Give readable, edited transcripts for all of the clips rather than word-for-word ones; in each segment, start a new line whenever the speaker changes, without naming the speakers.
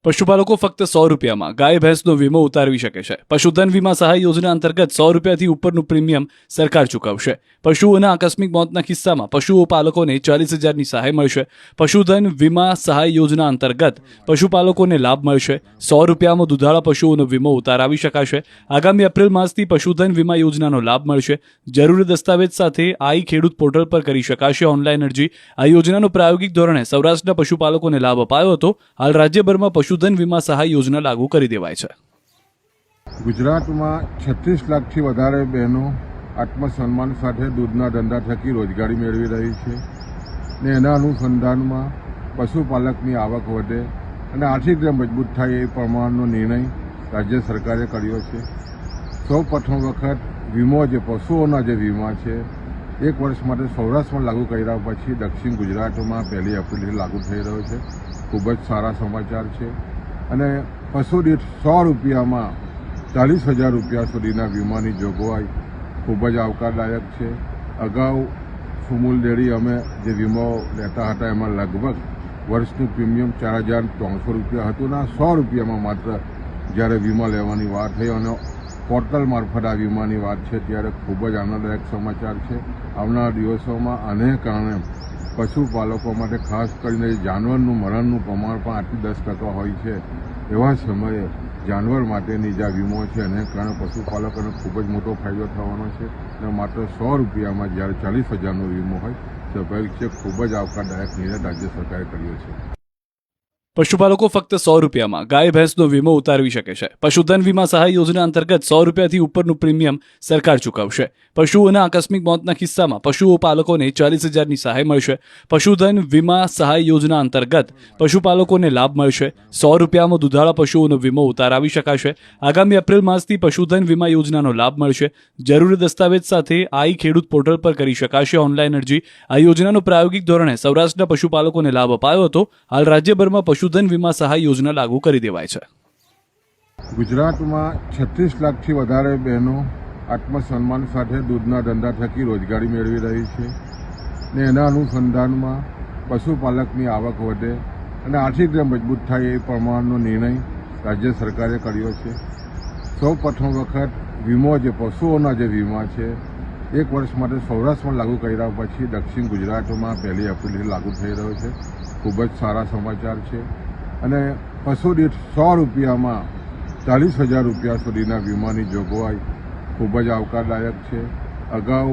પશુપાલકો ફક્ત 100 રૂપિયામાં ગાય ભેંસનો વીમો ઉતારવી શકે છે. પશુધન વીમા સહાય યોજના અંતર્ગત 100 રૂપિયાથી ઉપરનું પ્રીમિયમ સરકાર ચૂકવશે. પશુઓના આકસ્મિક મોતના કિસ્સામાં પશુપાલકોને 40,000ની સહાય મળશે. પશુધન વીમા સહાય યોજના અંતર્ગત પશુપાલકોને લાભ મળશે. 100 રૂપિયામાં દુધાળા પશુઓનો વીમો ઉતારાવી શકાશે. આગામી એપ્રિલ માસથી પશુધન વીમા યોજનાનો લાભ મળશે. જરૂરી દસ્તાવેજ સાથે આઈ ખેડૂત પોર્ટલ પર કરી શકાશે ઓનલાઈન અરજી. આ યોજનાનો પ્રાયોગિક ધોરણે સૌરાષ્ટ્રના પશુપાલકોને લાભ અપાયો હતો. હાલ રાજ્યભરમાં પશુધન વીમા સહાય યોજના લાગુ કરી દેવાય છે.
ગુજરાતમાં 36 લાખથી વધારે બહેનો આત્મસન્માન સાથે દૂધના ધંધા થકી રોજગારી મેળવી રહી છે ને એના અનુસંધાનમાં પશુપાલકની આવક વધે અને આર્થિક રીતે મજબૂત થાય એ પ્રમાણનો નિર્ણય રાજ્ય સરકારે કર્યો છે. સૌ પ્રથમ વખત વીમો જે પશુઓના જે વીમા છે 1 વર્ષ માટે સૌરાષ્ટ્રમાં લાગુ કર્યા પછી દક્ષિણ ગુજરાતમાં 1 એપ્રિલથી લાગુ થઈ રહ્યો છે. ખૂબ જ સારા સમાચાર છે અને પશુ દીઠ 100 રૂપિયામાં 40,000 રૂપિયા સુધીના વીમાની જોગવાઈ ખૂબ જ આવકારદાયક છે. અગાઉ સુમૂલ ડેરી અમે જે વીમો લેતા હતા એમાં લગભગ વર્ષનું પ્રીમિયમ 4,300 રૂપિયા હતું અને 100 રૂપિયામાં માત્ર જ્યારે વીમા લેવાની વાત થઈ અને પોર્ટલ મારફત આ વીમાની વાત છે ત્યારે ખૂબ જ આનંદદાયક સમાચાર છે. આવનારા દિવસોમાં આને કારણે પશુપાલકો માટે ખાસ કરીને જાનવરનું મરણનું પ્રમાણ પણ 8-10% હોય છે. એવા સમયે જાનવર માટેની જે વીમો છે એને કારણે પશુપાલકોને ખૂબ જ મોટો ફાયદો થવાનો છે અને માત્ર 100 રૂપિયામાં જ્યારે 40,000નો વીમો હોય સ્વાભાવિક છે ખૂબ જ આવકારદાયક નિર્ણય રાજ્ય સરકારે કર્યો છે.
પશુપાલકો ફક્ત 100 રૂપિયામાં ગાય ભેંસનો વીમો ઉતારવી શકે છે. પશુધન વીમા સહાય યોજના અંતર્ગત 100 રૂપિયાથી ઉપરનું પ્રીમિયમ સરકાર ચૂકવશે. પશુઓના આકસ્મિક મોતના કિસ્સામાં પશુપાલકોને 40,000ની સહાય મળશે. પશુધન વીમા સહાય યોજના અંતર્ગત પશુપાલકોને લાભ મળશે. 100 રૂપિયામાં દુધાળા પશુઓનો વીમો ઉતારાવી શકાશે. આગામી એપ્રિલ માસથી પશુધન વીમા યોજનાનો લાભ મળશે. જરૂરી દસ્તાવેજ સાથે આઈ ખેડૂત પોર્ટલ પર કરી શકાશે ઓનલાઈન અરજી. આ યોજનાનો પ્રાયોગિક ધોરણે સૌરાષ્ટ્રના પશુપાલકોને લાભ અપાયો હતો. હાલ રાજ્યભરમાં પશુધન વીમા સહાય યોજના લાગુ કરી દેવાય છે.
ગુજરાતમાં 36 લાખથી વધારે બહેનો આત્મસન્માન સાથે દૂધના ધંધા થકી રોજગારી મેળવી રહી છે ને એના અનુસંધાનમાં પશુપાલકની આવક વધે અને આર્થિક રીતે મજબૂત થાય એ પ્રમાણનો નિર્ણય રાજ્ય સરકારે કર્યો છે. સૌ પ્રથમ વખત વીમો જે પશુઓના જે વીમા છે 1 વર્ષ માટે સૌરાષ્ટ્રમાં લાગુ કર્યા પછી દક્ષિણ ગુજરાતમાં 1 એપ્રિલથી લાગુ થઈ રહ્યો છે. ખૂબ જ સારા સમાચાર છે અને પશુ દીઠ 100 રૂપિયામાં 40,000 રૂપિયા સુધીના વીમાની જોગવાઈ ખૂબ જ આવકારદાયક છે. અગાઉ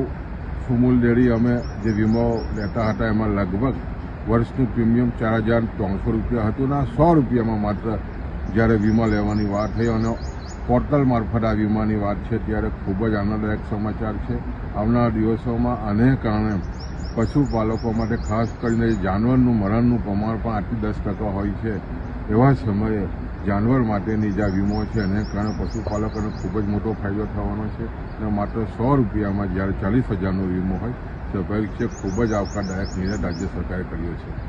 સુમૂલ ડેરી અમે જે વીમો લેતા હતા એમાં લગભગ વર્ષનું પ્રીમિયમ 4,300 રૂપિયા હતું અને 100 રૂપિયામાં માત્ર જ્યારે વીમા લેવાની વાત થઈ અને પોર્ટલ મારફત આ વીમાની વાત છે ત્યારે ખૂબ જ આનંદદાયક સમાચાર છે. આવનારા દિવસોમાં આને કારણે પશુપાલકો માટે ખાસ કરીને જાનવરનું મરણનું પ્રમાણ પણ 8-10% હોય છે. એવા સમયે જાનવર માટેની જે વીમો છે એને કારણે પશુપાલકોને ખૂબ જ મોટો ફાયદો થવાનો છે અને માત્ર 100 રૂપિયામાં જ્યારે 40,000નો વીમો હોય સ્વાભાવિક છે ખૂબ જ આવકારદાયક નિર્ણય રાજ્ય સરકારે કર્યો છે.